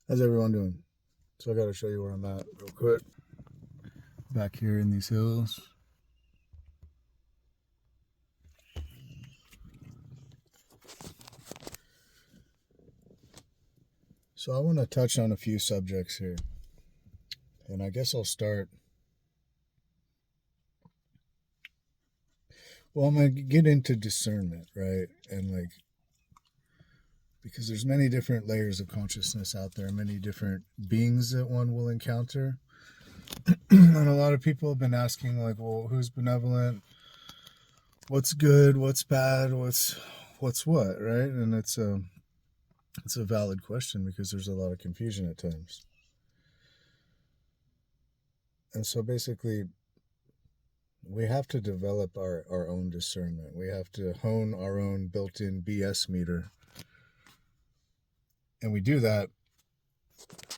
How's everyone doing? So I got to show you where I'm at real quick. Back here in these hills. So I want to touch on a few subjects here. And I guess I'll start. Well, I'm going to get into discernment, right? And because there's many different layers of consciousness out there, many different beings that one will encounter. And a lot of people have been asking, well, who's benevolent? What's good? What's bad? What's what, right? And it's a valid question because there's a lot of confusion at times. And so basically, we have to develop our own discernment. We have to hone our own built-in BS meter. And we do that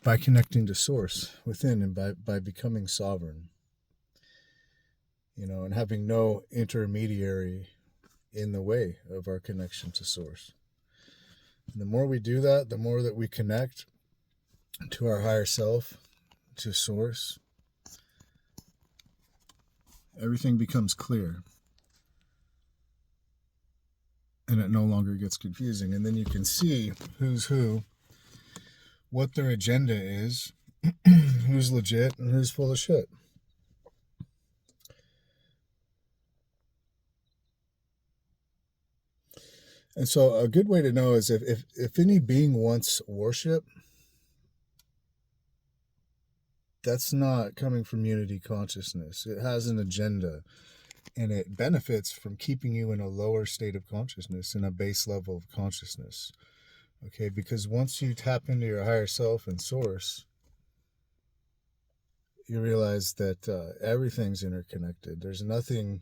by connecting to source within and by becoming sovereign. And having no intermediary in the way of our connection to source. And the more we do that, the more that we connect to our higher self, to source, everything becomes clear. And it no longer gets confusing. And then you can see who's who, what their agenda is, who's legit and who's full of shit. And so a good way to know is if any being wants worship, that's not coming from unity consciousness. It has an agenda, and it benefits from keeping you in a lower state of consciousness, in a base level of consciousness. Okay, because once you tap into your higher self and source, you realize that everything's interconnected. There's nothing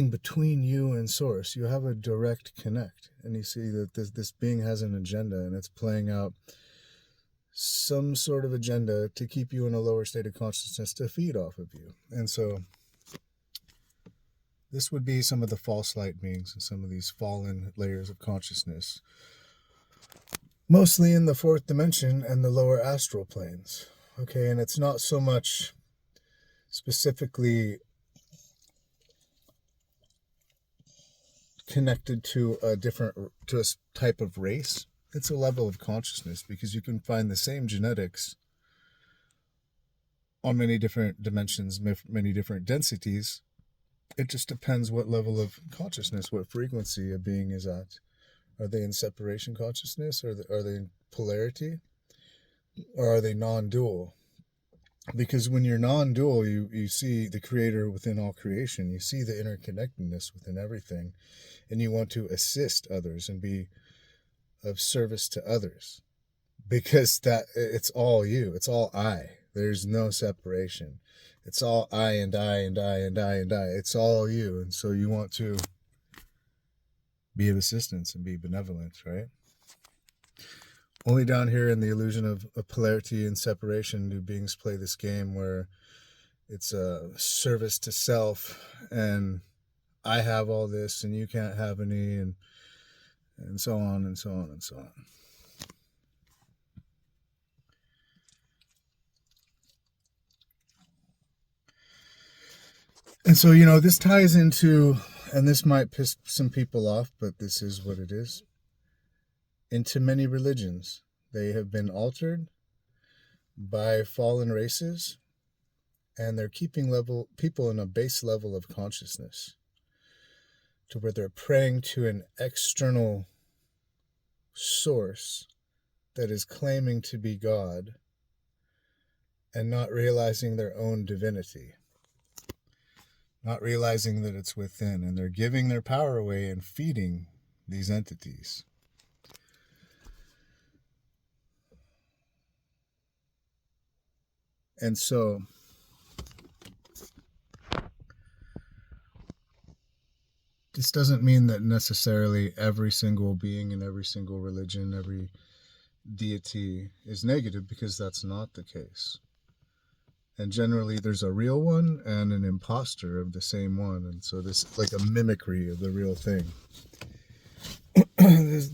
between you and source. You have a direct connect, and you see that this being has an agenda, and it's playing out some sort of agenda to keep you in a lower state of consciousness to feed off of you. And so this would be some of the false light beings and some of these fallen layers of consciousness, mostly in the fourth dimension and the lower astral planes. Okay, and it's not so much specifically connected to a type of race. It's a level of consciousness, because you can find the same genetics on many different dimensions, many different densities. It just depends what level of consciousness, what frequency a being is at. Are they in separation consciousness, or are they in polarity, or are they non-dual? Because when you're non-dual, you see the creator within all creation. You see the interconnectedness within everything, and you want to assist others and be of service to others, because that it's all you, it's all I. There's no separation. It's all I and I and I and I and I. It's all you. And so you want to be of assistance and be benevolent, right? Only down here in the illusion of polarity and separation do beings play this game where it's a service to self and I have all this and you can't have any, and so on and so on and so on. And so, this ties into, and this might piss some people off, but this is what it is, into many religions. They have been altered by fallen races, and they're keeping people in a base level of consciousness to where they're praying to an external source that is claiming to be God and not realizing their own divinity, not realizing that it's within, and they're giving their power away and feeding these entities. And so this doesn't mean that necessarily every single being in every single religion, every deity is negative, because that's not the case. And generally there's a real one and an imposter of the same one. And so this is like a mimicry of the real thing.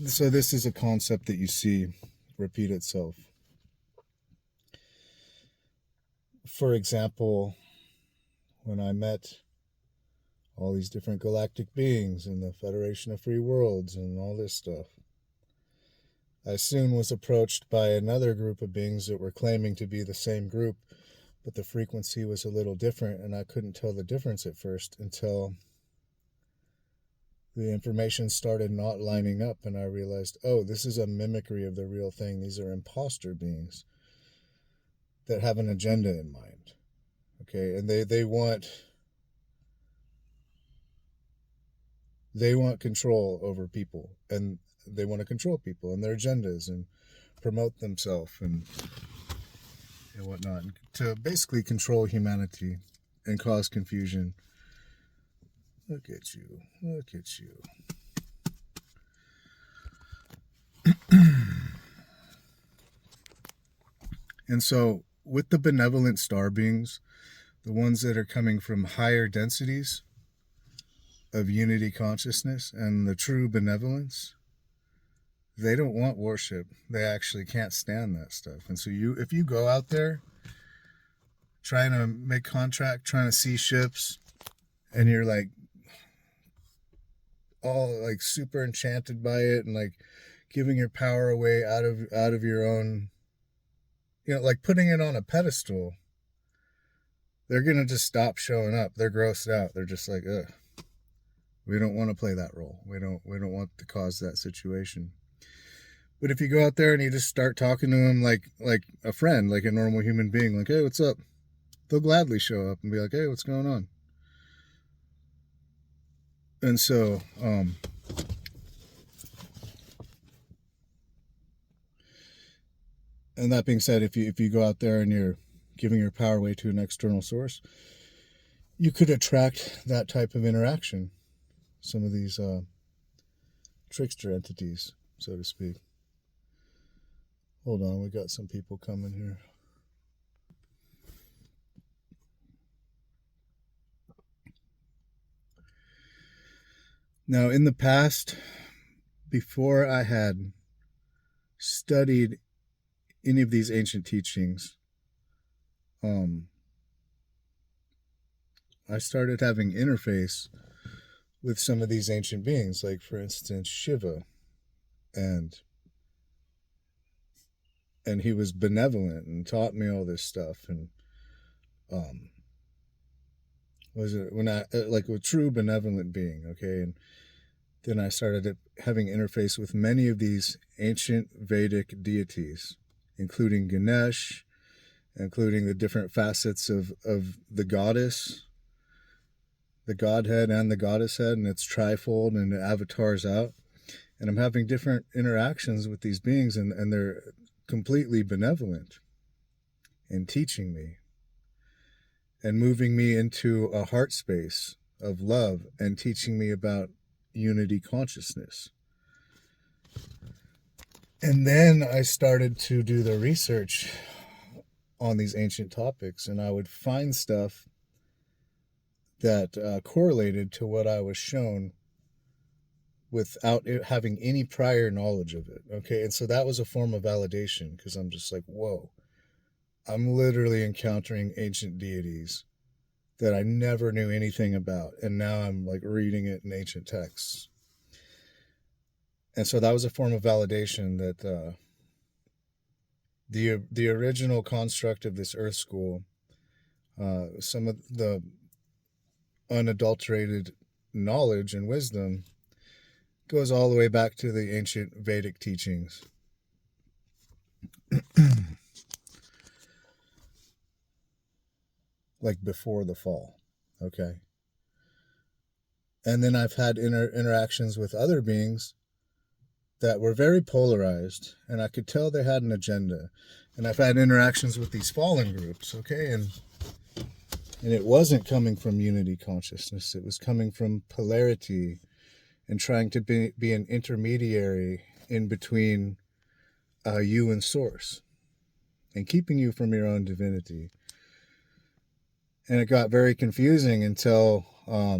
So this is a concept that you see repeat itself. For example, when I met all these different galactic beings in the Federation of Free Worlds and all this stuff, I soon was approached by another group of beings that were claiming to be the same group, but the frequency was a little different, and I couldn't tell the difference at first until the information started not lining up, and I realized, oh, this is a mimicry of the real thing. These are imposter beings that have an agenda in mind. Okay, and they want control over people, and they want to control people and their agendas and promote themselves and whatnot, to basically control humanity and cause confusion. Look at you. And so with the benevolent star beings, the ones that are coming from higher densities of unity consciousness and the true benevolence, they don't want worship. They actually can't stand that stuff. And so if you go out there trying to make contact, trying to see ships, and you're like all like super enchanted by it and like giving your power away out of your own, like putting it on a pedestal, they're gonna just stop showing up. They're grossed out. They're just like, ugh, we don't want to play that role. We don't want to cause that situation. But if you go out there and you just start talking to them like a friend, like a normal human being, like, hey, what's up? They'll gladly show up and be like, hey, what's going on? And so, and that being said, if you go out there and you're giving your power away to an external source, you could attract that type of interaction. Some of these trickster entities, so to speak. Hold on, we got some people coming here. Now, in the past, before I had studied any of these ancient teachings, I started having interface with some of these ancient beings, like, for instance, Shiva, and he was benevolent and taught me all this stuff, and was it when I like a true benevolent being, okay? And then I started having interface with many of these ancient Vedic deities, including Ganesh, including the different facets of the goddess, the godhead and the goddess head, and its trifold and the avatars out. And I'm having different interactions with these beings, and they're completely benevolent in teaching me. and moving me into a heart space of love and teaching me about unity consciousness. And then I started to do the research on these ancient topics, and I would find stuff that correlated to what I was shown without having any prior knowledge of it. Okay, and so that was a form of validation, because I'm just like, whoa, I'm literally encountering ancient deities that I never knew anything about, and now I'm like reading it in ancient texts. And so that was a form of validation that the original construct of this Earth School, some of the unadulterated knowledge and wisdom, goes all the way back to the ancient Vedic teachings. Like before the fall. Okay. And then I've had interactions with other beings that were very polarized, and I could tell they had an agenda. And I've had interactions with these fallen groups, okay, and it wasn't coming from unity consciousness. It was coming from polarity and trying to be an intermediary in between you and source, and keeping you from your own divinity. And it got very confusing until I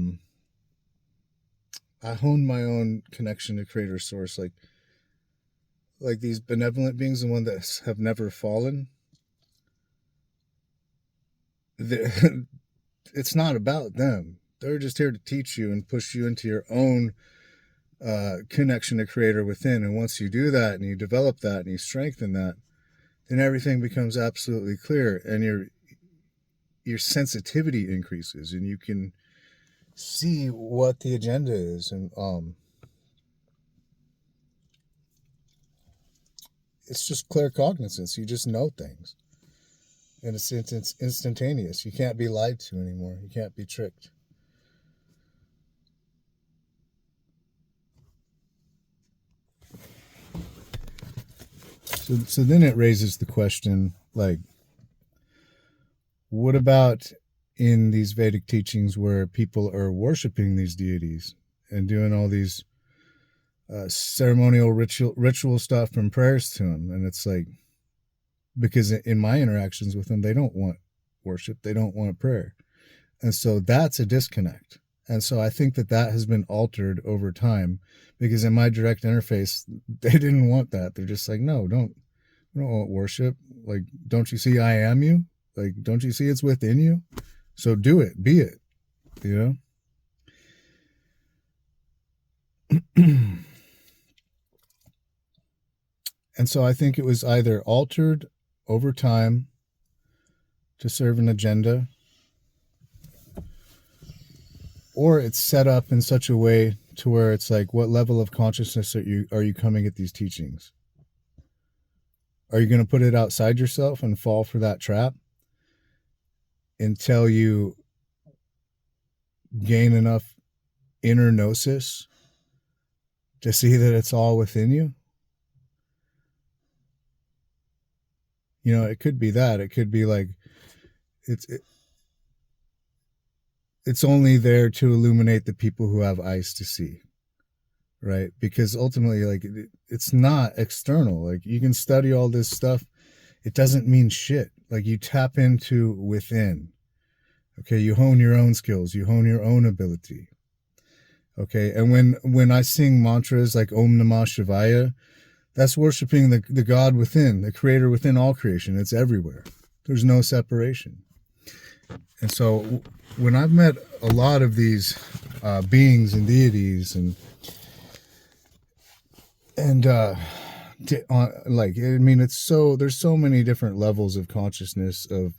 honed my own connection to creator source, like these benevolent beings, the ones that have never fallen. It's not about them. They're just here to teach you and push you into your own connection to creator within. And once you do that and you develop that and you strengthen that, then everything becomes absolutely clear, and your sensitivity increases, and you can see what the agenda is. And it's just claircognizance. You just know things, and it's instantaneous. You can't be lied to anymore. You can't be tricked. So then it raises the question, like, what about in these Vedic teachings where people are worshiping these deities and doing all these ceremonial ritual stuff and prayers to them? And it's like, because in my interactions with them, they don't want worship, they don't want prayer. And so that's a disconnect. And so I think that has been altered over time, because in my direct interface, they didn't want that. They're just like, no, don't want worship. Like, don't you see I am you? Like, don't you see it's within you? So do it, be it, you know? And so I think it was either altered over time to serve an agenda, or it's set up in such a way to where it's like, what level of consciousness are you coming at these teachings? Are you going to put it outside yourself and fall for that trap until you gain enough inner gnosis to see that it's all within you? You know, it could be that. It could be like it's only there to illuminate the people who have eyes to see, right? Because ultimately, like, it's not external. Like, you can study all this stuff, it doesn't mean shit. Like, you tap into within. Okay, you hone your own skills, you hone your own ability. Okay, and when I sing mantras like Om Namah Shivaya, that's worshiping the God within, the creator within all creation. It's everywhere. There's no separation. And so when I've met a lot of these beings and deities like, I mean, there's so many different levels of consciousness, of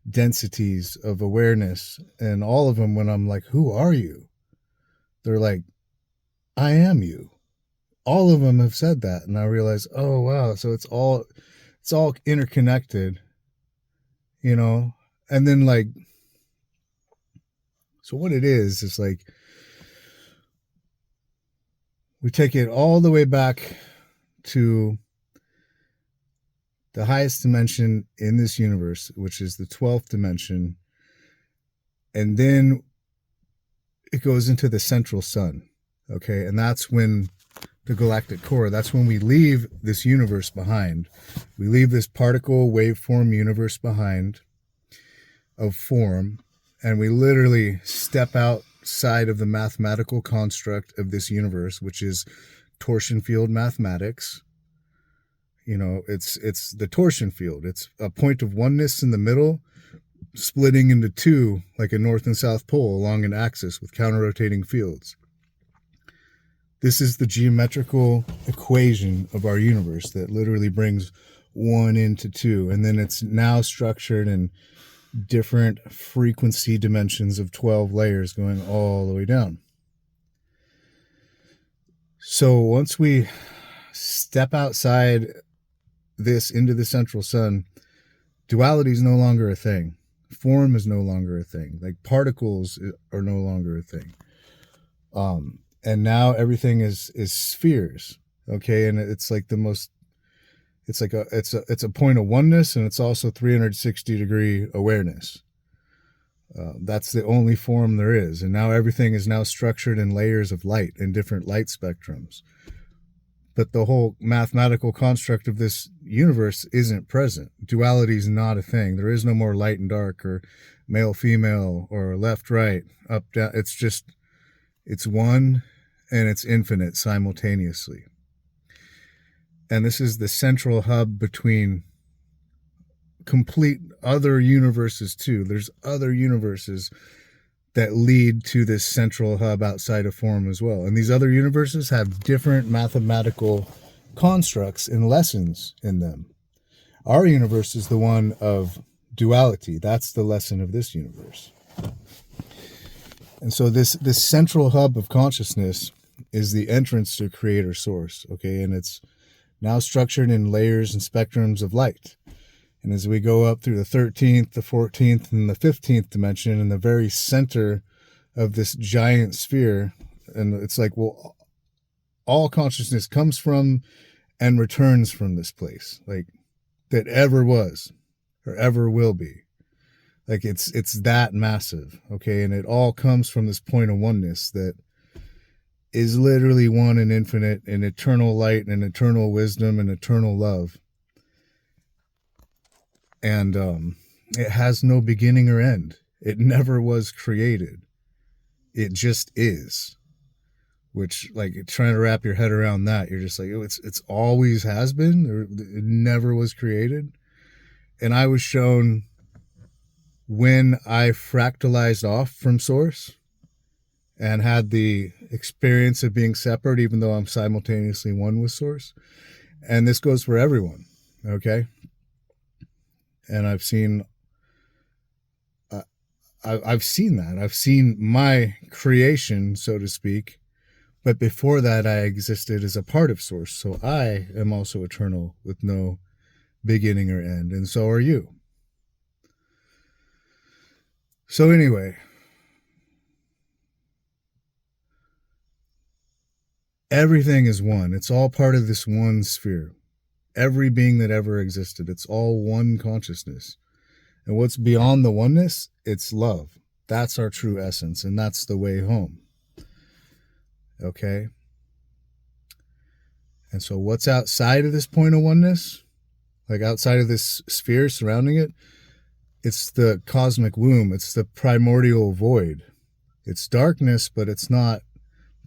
densities of awareness, and all of them, when I'm like, who are you? They're like, I am you. All of them have said that, and I realize, oh wow, so it's all interconnected, you know. And then, like, so what it is like, we take it all the way back to the highest dimension in this universe, which is the 12th dimension, And then it goes into the central sun. Okay. And that's when the galactic core, that's when we leave this universe behind. We leave this particle waveform universe behind of form, and we literally step outside of the mathematical construct of this universe, which is torsion field mathematics. You know, it's the torsion field. It's a point of oneness in the middle, splitting into two like a north and south pole along an axis with counter-rotating fields. This is the geometrical equation of our universe that literally brings one into two. And then it's now structured in different frequency dimensions of 12 layers going all the way down. So once we step outside this into the central sun, duality is no longer a thing. Form is no longer a thing. Like particles are no longer a thing. And now everything is spheres. Okay. And it's like the most, it's a point of oneness, and it's also 360-degree awareness. That's the only form there is. And now everything is now structured in layers of light in different light spectrums. But the whole mathematical construct of this universe isn't present. Duality is not a thing. There is no more light and dark, or male, female, or left, right, up, down. It's just, it's one and it's infinite simultaneously. And this is the central hub between complete other universes too. There's other universes that lead to this central hub outside of form as well. And these other universes have different mathematical constructs and lessons in them. Our universe is the one of duality. That's the lesson of this universe. And so this central hub of consciousness is the entrance to creator source. Okay. And it's now structured in layers and spectrums of light. And as we go up through the 13th, the 14th, and the 15th dimension, in the very center of this giant sphere, and it's like, well, all consciousness comes from and returns from this place, like that ever was or ever will be. Like it's that massive. Okay. And it all comes from this point of oneness that is literally one and infinite, and eternal light and eternal wisdom and eternal love. And it has no beginning or end. It never was created. It just is. Which, like, trying to wrap your head around that, you're just like, oh, it's always has been. It never was created. And I was shown when I fractalized off from source and had the experience of being separate, even though I'm simultaneously one with source. And this goes for everyone. Okay. And I've seen that. I've seen my creation, so to speak. But before that, I existed as a part of source. So I am also eternal with no beginning or end. And so are you. So anyway, everything is one. It's all part of this one sphere. Every being that ever existed, it's all one consciousness. And what's beyond the oneness? It's love. That's our true essence, and that's the way home. Okay? And so what's outside of this point of oneness? Like outside of this sphere surrounding it? It's the cosmic womb. It's the primordial void. It's darkness, but it's not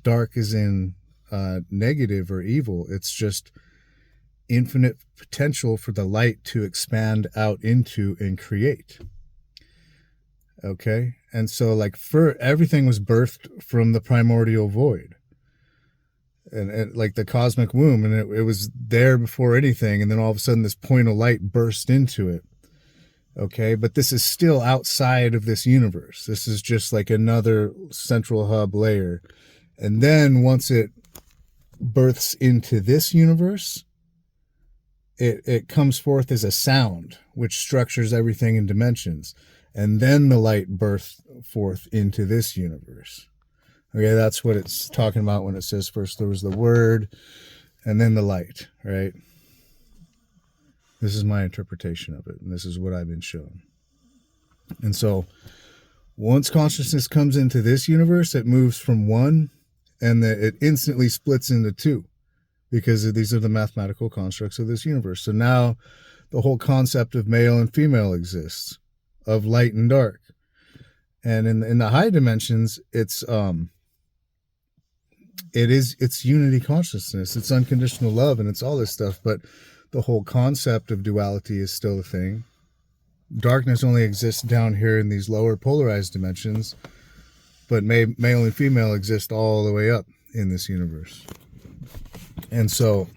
dark as in negative or evil. It's just infinite potential for the light to expand out into and create. Okay? And so like everything was birthed from the primordial void. And like the cosmic womb, and it was there before anything, and then all of a sudden this point of light burst into it. Okay, but this is still outside of this universe. This is just like another central hub layer. And then once it births into this universe, it comes forth as a sound, which structures everything in dimensions. And then the light births forth into this universe. Okay, that's what it's talking about when it says first there was the word and then the light, right? This is my interpretation of it, and this is what I've been shown. And so Once consciousness comes into this universe, it moves from one, and it instantly splits into two, because these are the mathematical constructs of this universe. So now the whole concept of male and female exists, of light and dark. And in the high dimensions, it's unity consciousness, it's unconditional love, and it's all this stuff. But the whole concept of duality is still a thing. Darkness only exists down here in these lower polarized dimensions, but male and female exist all the way up in this universe. And so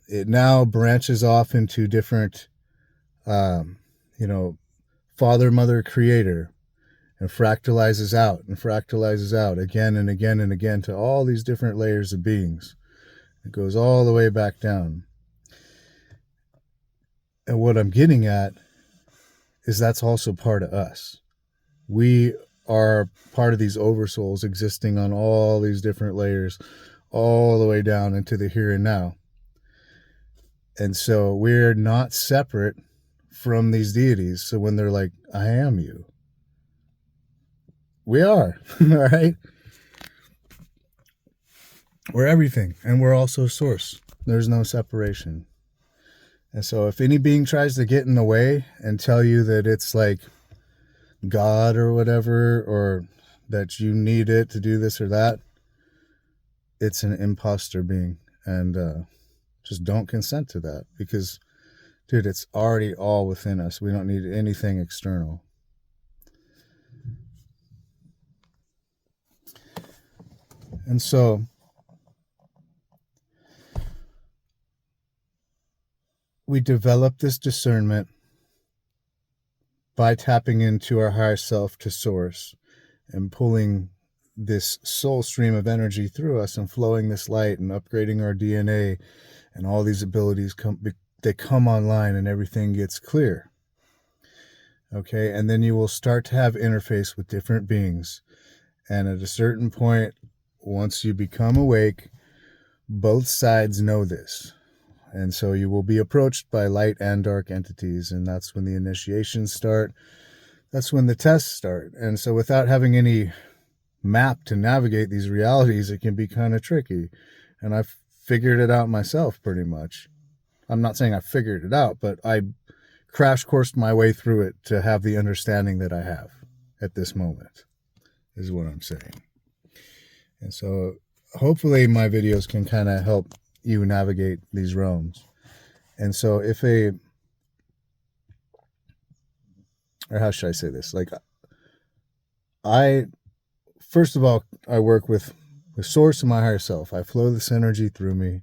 it now branches off into different, father, mother, creator, and fractalizes out again and again and again to all these different layers of beings. It goes all the way back down. And what I'm getting at is that's also part of us. We are part of these oversouls existing on all these different layers, all the way down into the here and now. And so we're not separate from these deities. So when they're like, I am you, we are, all right? We're everything, and we're also source. There's no separation. And so if any being tries to get in the way and tell you that it's like God or whatever, or that you need it to do this or that, it's an imposter being. And just don't consent to that, because, dude, it's already all within us. We don't need anything external. And so we develop this discernment by tapping into our higher self to source and pulling this soul stream of energy through us and flowing this light and upgrading our DNA, and all these abilities they come online and everything gets clear. Okay, and then you will start to have interface with different beings. And at a certain point, once you become awake, both sides know this. And so you will be approached by light and dark entities, and that's when the initiations start. That's when the tests start. And so without having any map to navigate these realities, it can be kind of tricky. And I've figured it out myself pretty much. I'm not saying I figured it out, but I crash coursed my way through it to have the understanding that I have at this moment, is what I'm saying. And so hopefully my videos can kind of help you navigate these realms. And so or how should I say this? Like, first of all, I work with the source of my higher self. I flow this energy through me,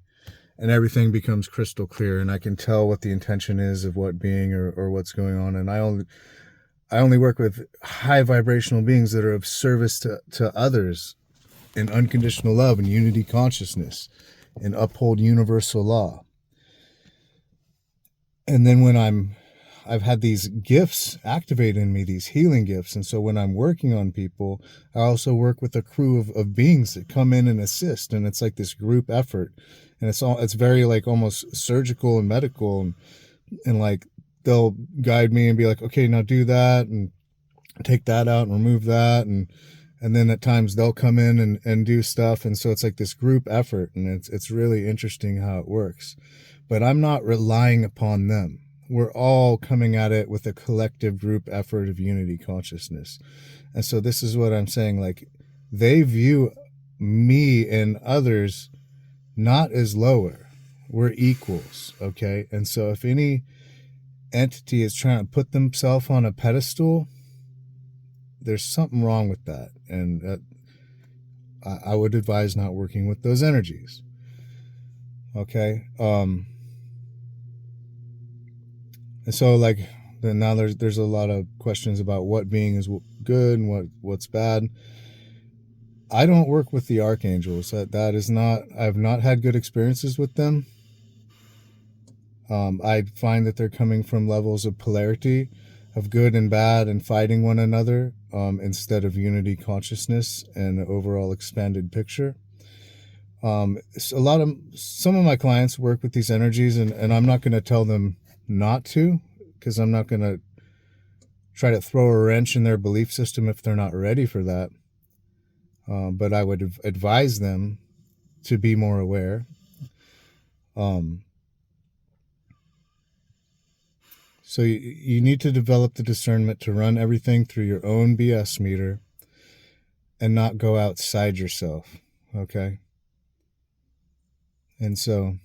and everything becomes crystal clear, and I can tell what the intention is of what being or what's going on. And I only work with high vibrational beings that are of service to others in unconditional love and unity consciousness, and uphold universal law. And then when I've had these gifts activated in me, these healing gifts. And so when I'm working on people, I also work with a crew of beings that come in and assist. And it's like this group effort. And it's very like almost surgical and medical. And like they'll guide me and be like, okay, now do that and take that out and remove that. And then at times they'll come in and do stuff. And so it's like this group effort, and it's really interesting how it works. But I'm not relying upon them. We're all coming at it with a collective group effort of unity consciousness. And so this is what I'm saying. Like, they view me and others not as lower. We're equals, okay? And so if any entity is trying to put themselves on a pedestal, there's something wrong with that. And I would advise not working with those energies. Okay? And so, like, then now there's a lot of questions about what being is good and what's bad. I don't work with the archangels. That is not. I've not had good experiences with them. I find that they're coming from levels of polarity, of good and bad, and fighting one another, instead of unity consciousness and an overall expanded picture. Some of my clients work with these energies, and I'm not going to tell them not to, because I'm not going to try to throw a wrench in their belief system if they're not ready for that. But I would advise them to be more aware. So you need to develop the discernment to run everything through your own BS meter and not go outside yourself, okay? And so,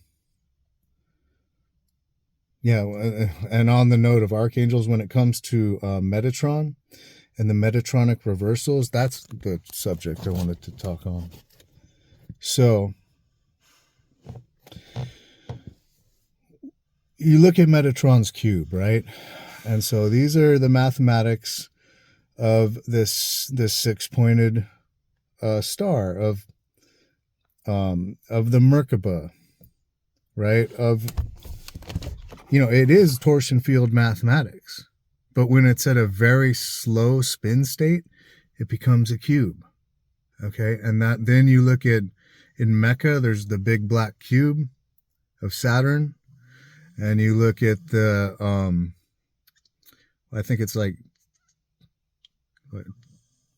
yeah, and on the note of archangels, when it comes to Metatron and the Metatronic reversals, that's the subject I wanted to talk on. So, you look at Metatron's cube, right? And so these are the mathematics of this six-pointed star of the Merkaba, right? It is torsion field mathematics, but when it's at a very slow spin state, it becomes a cube. Okay, and then you look at in Mecca, there's the big black cube of Saturn. And you look at the, I think it's like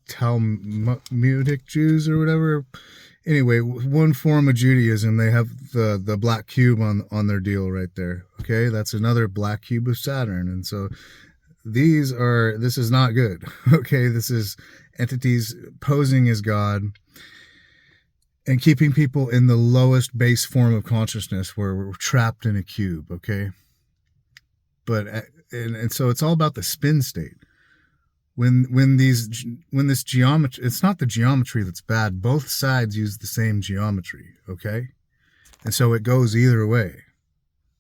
Talmudic Jews or whatever. Anyway, one form of Judaism, they have the black cube on their deal right there. Okay, that's another black cube of Saturn. And so this is not good. Okay, this is entities posing as God and keeping people in the lowest base form of consciousness where we're trapped in a cube, okay? But and so it's all about the spin state. When this geometry, it's not the geometry that's bad. Both sides use the same geometry, okay? And so it goes either way.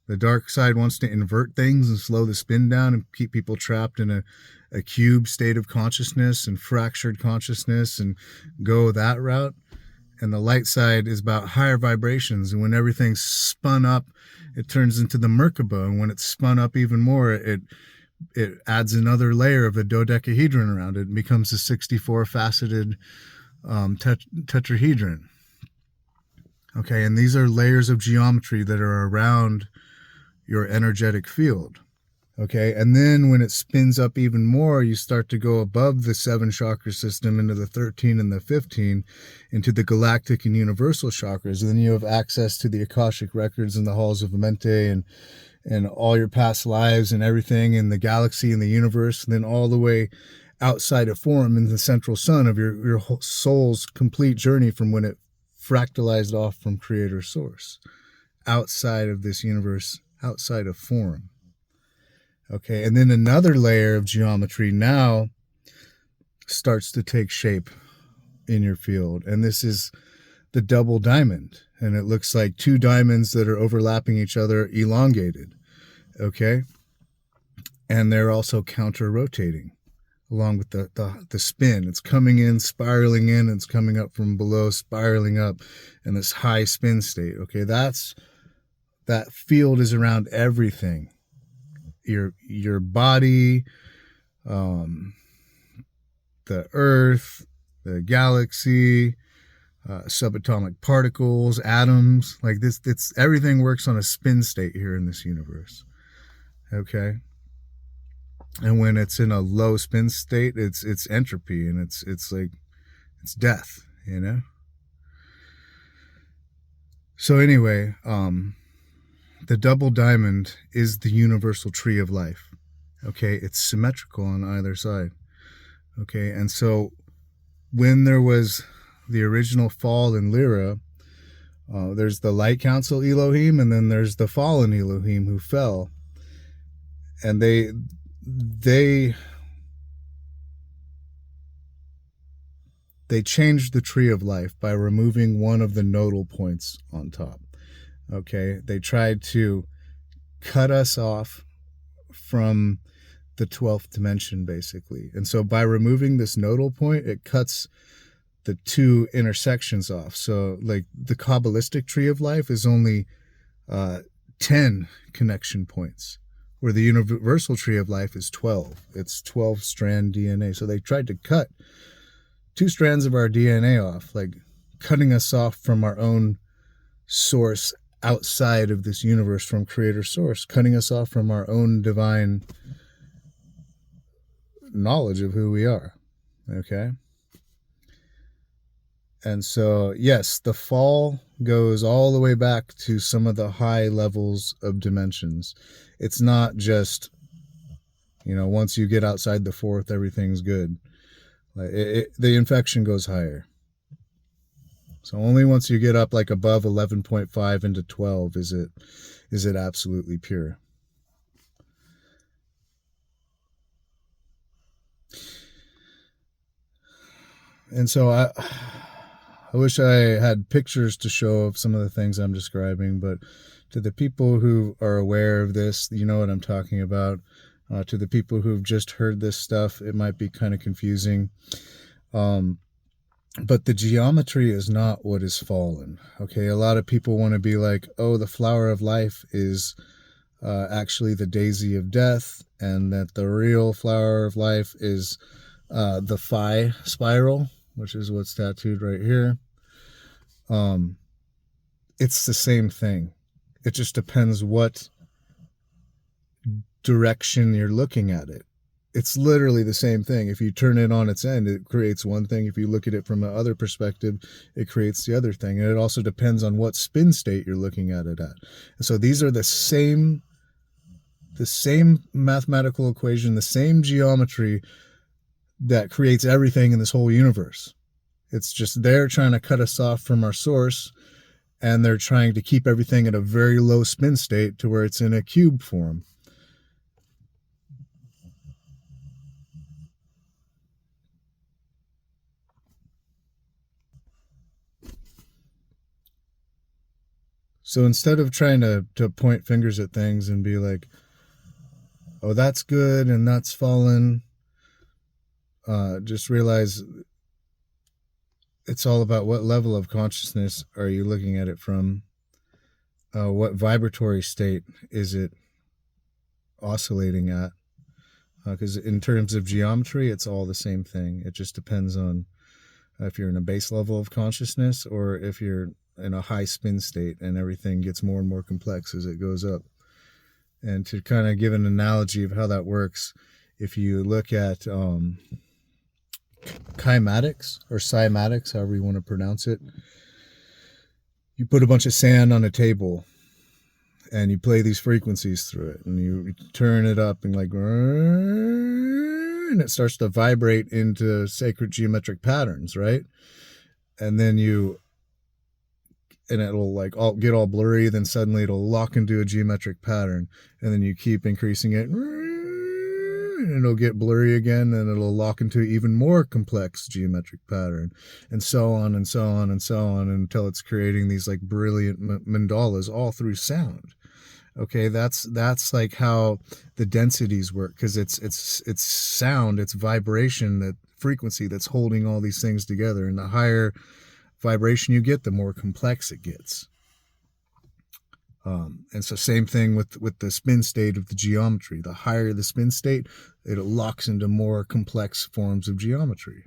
The dark side wants to invert things and slow the spin down and keep people trapped in a cube state of consciousness and fractured consciousness and go that route. And the light side is about higher vibrations. And when everything's spun up, it turns into the Merkaba. And when it's spun up even more, it adds another layer of a dodecahedron around it and becomes a 64-faceted tetrahedron. Okay, and these are layers of geometry that are around your energetic field. Okay, and then when it spins up even more, you start to go above the 7 chakra system into the 13 and the 15, into the galactic and universal chakras. And then you have access to the Akashic records and the halls of Amente and all your past lives and everything in the galaxy and the universe, and then all the way outside of form in the central sun of your soul's complete journey from when it fractalized off from Creator Source, outside of this universe, outside of form. Okay, and then another layer of geometry now starts to take shape in your field. And this is the double diamond. And it looks like 2 diamonds that are overlapping each other, elongated. Okay? And they're also counter-rotating along with the spin. It's coming in, spiraling in, and it's coming up from below, spiraling up in this high spin state. Okay, that field is around everything. Your body, the earth, the galaxy, subatomic particles, atoms, like this. It's everything works on a spin state here in this universe. Okay, and when it's in a low spin state, it's entropy, and it's death. So anyway, the double diamond is the universal tree of life. Okay, it's symmetrical on either side. Okay, and so when there was the original fall in Lyra, there's the Light Council Elohim, and then there's the fallen Elohim who fell. And they changed the tree of life by removing one of the nodal points on top. Okay, they tried to cut us off from the 12th dimension, basically. And so by removing this nodal point, it cuts the 2 intersections off. So like the Kabbalistic tree of life is only 10 connection points, where the universal tree of life is 12. It's 12 strand DNA. So they tried to cut 2 strands of our DNA off, like cutting us off from our own source outside of this universe, from Creator Source, cutting us off from our own divine knowledge of who we are. Okay. And so, yes, the fall goes all the way back to some of the high levels of dimensions. It's not just, once you get outside the fourth, everything's good. Like the infection goes higher. So only once you get up like above 11.5 into 12 is it absolutely pure. And so I wish I had pictures to show of some of the things I'm describing, but to the people who are aware of this, you know what I'm talking about. To the people who've just heard this stuff, it might be kind of confusing. But the geometry is not what is fallen. Okay, a lot of people want to be like, oh, the flower of life is actually the daisy of death, and that the real flower of life is the phi spiral, which is what's tattooed right here. It's the same thing. It just depends what direction you're looking at it. It's literally the same thing. If you turn it on its end, it creates one thing. If you look at it from the other perspective, it creates the other thing. And it also depends on what spin state you're looking at it at. And so these are the same mathematical equation, the same geometry that creates everything in this whole universe. It's just they're trying to cut us off from our source, and they're trying to keep everything at a very low spin state to where it's in a cube form. So instead of trying to point fingers at things and be like, oh, that's good and that's fallen, just realize it's all about what level of consciousness are you looking at it from? What vibratory state is it oscillating at? Because in terms of geometry, it's all the same thing. It just depends on if you're in a base level of consciousness or if you're in a high spin state, and everything gets more and more complex as it goes up. And to kind of give an analogy of how that works, if you look at kymatics or cymatics, however you want to pronounce it, you put a bunch of sand on a table and you play these frequencies through it, and you turn it up and and it starts to vibrate into sacred geometric patterns, right? And then it'll like get all blurry, then suddenly it'll lock into a geometric pattern, and then you keep increasing it, and it'll get blurry again, and it'll lock into even more complex geometric pattern, and so on and so on and so on until it's creating these like brilliant mandalas all through sound. Okay, that's like how the densities work, because it's sound, it's vibration, that frequency that's holding all these things together, and the higher vibration you get, the more complex it gets. And so same thing with the spin state of the geometry. The higher the spin state, it locks into more complex forms of geometry.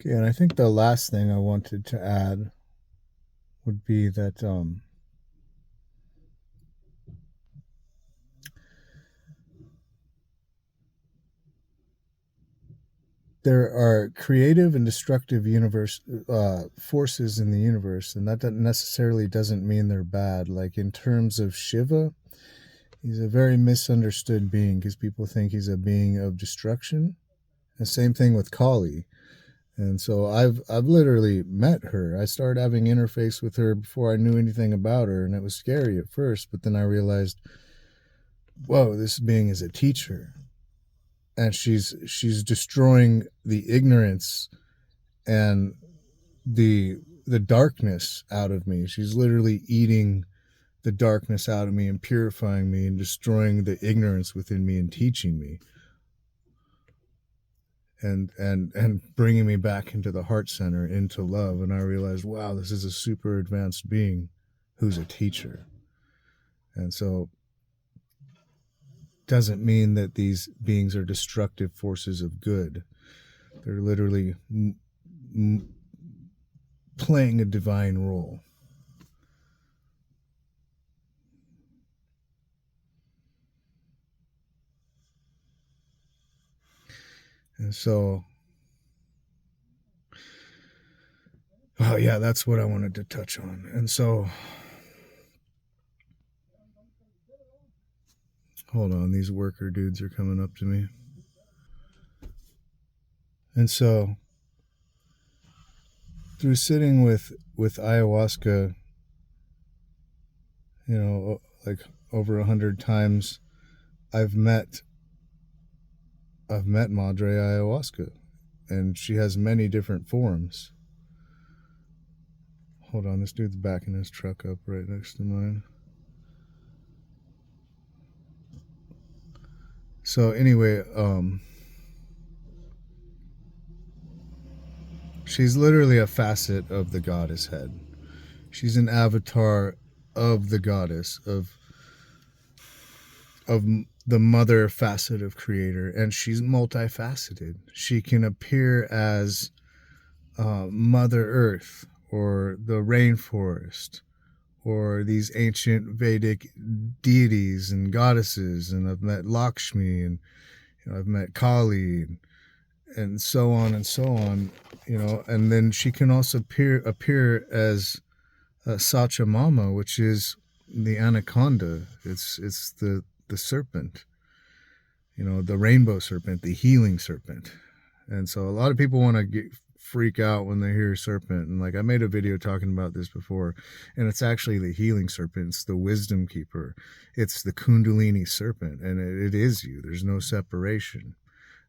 Okay, and I think the last thing I wanted to add would be that there are creative and destructive forces in the universe, and that necessarily doesn't mean they're bad. Like in terms of Shiva, he's a very misunderstood being because people think he's a being of destruction. The same thing with Kali. And so I've literally met her. I started having interface with her before I knew anything about her, and it was scary at first, but then I realized, whoa, this being is a teacher. And she's destroying the ignorance and the darkness out of me. She's literally eating the darkness out of me and purifying me and destroying the ignorance within me and teaching me. And bringing me back into the heart center, into love. And I realized, wow, this is a super advanced being who's a teacher. And so doesn't mean that these beings are destructive forces of good. They're literally playing a divine role. And so, oh yeah, that's what I wanted to touch on. And so, hold on, these worker dudes are coming up to me. And so, through sitting with ayahuasca, you know, like over 100 times, I've met Madre Ayahuasca, and she has many different forms. Hold on, this dude's backing his truck up right next to mine. So anyway, she's literally a facet of the goddess head. She's an avatar of the goddess, of the mother facet of creator, and she's multifaceted. She can appear as Mother Earth, or the rainforest, or these ancient Vedic deities and goddesses. And I've met Lakshmi, and you know, I've met Kali, and so on and so on. You know, and then she can also appear as Sachamama, which is the anaconda. It's the serpent. You know, the rainbow serpent, the healing serpent. And so a lot of people want to freak out when they hear serpent, and like I made a video talking about this before, and it's actually the healing serpent. It's the wisdom keeper. It's the kundalini serpent, and it is you. There's no separation.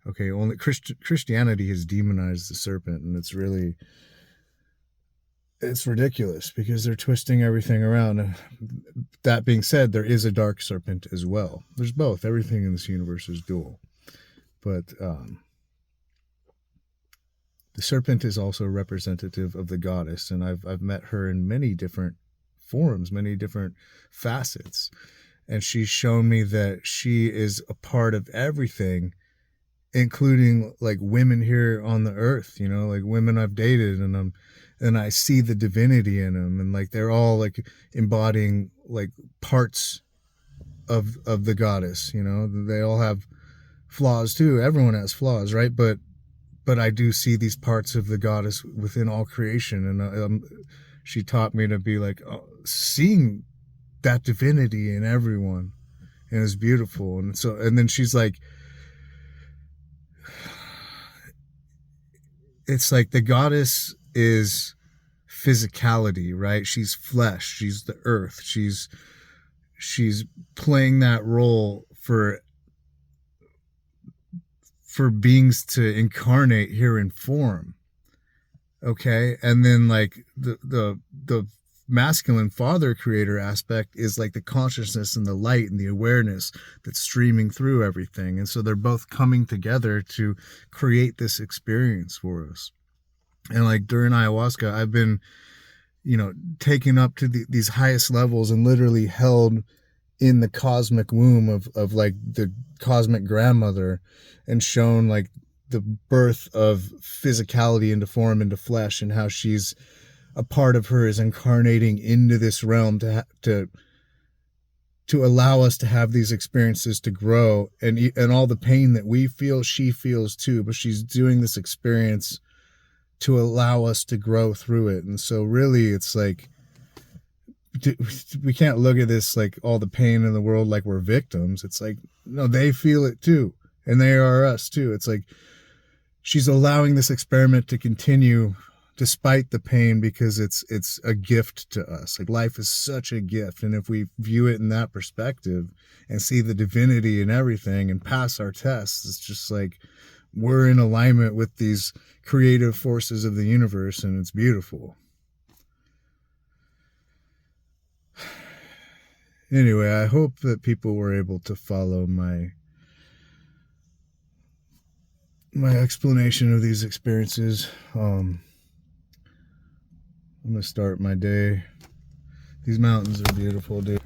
Okay, only Christianity has demonized the serpent, and it's ridiculous because they're twisting everything around. That being said, there is a dark serpent as well. There's both. Everything in this universe is dual, but the serpent is also representative of the goddess, and I've met her in many different forms, many different facets, and she's shown me that she is a part of everything, including like women here on the earth. You know, like women I've dated, and I see the divinity in them, and like they're all like embodying like parts of the goddess. You know, they all have flaws too. Everyone has flaws, right? But I do see these parts of the goddess within all creation, and she taught me to be like seeing that divinity in everyone, and it's beautiful. And so, and then she's like, it's like the goddess is physicality, right? She's flesh. She's the earth. She's playing that role for beings to incarnate here in form. Okay. And then like the masculine father creator aspect is like the consciousness and the light and the awareness that's streaming through everything. And so they're both coming together to create this experience for us. And like during ayahuasca, I've been, you know, taken up to these highest levels and literally held in the cosmic womb of like the cosmic grandmother, and shown like the birth of physicality into form, into flesh, and how she's a part of her is incarnating into this realm to allow us to have these experiences, to grow, and all the pain that we feel, she feels too, but she's doing this experience to allow us to grow through it. And so really it's like, we can't look at this like all the pain in the world like we're victims. It's like, no, they feel it too, and they are us too. It's like she's allowing this experiment to continue despite the pain, because it's a gift to us. Like life is such a gift, and if we view it in that perspective and see the divinity in everything and pass our tests, it's just like we're in alignment with these creative forces of the universe, and it's beautiful. Anyway, I hope that people were able to follow my explanation of these experiences. I'm gonna start my day. These mountains are beautiful, dude.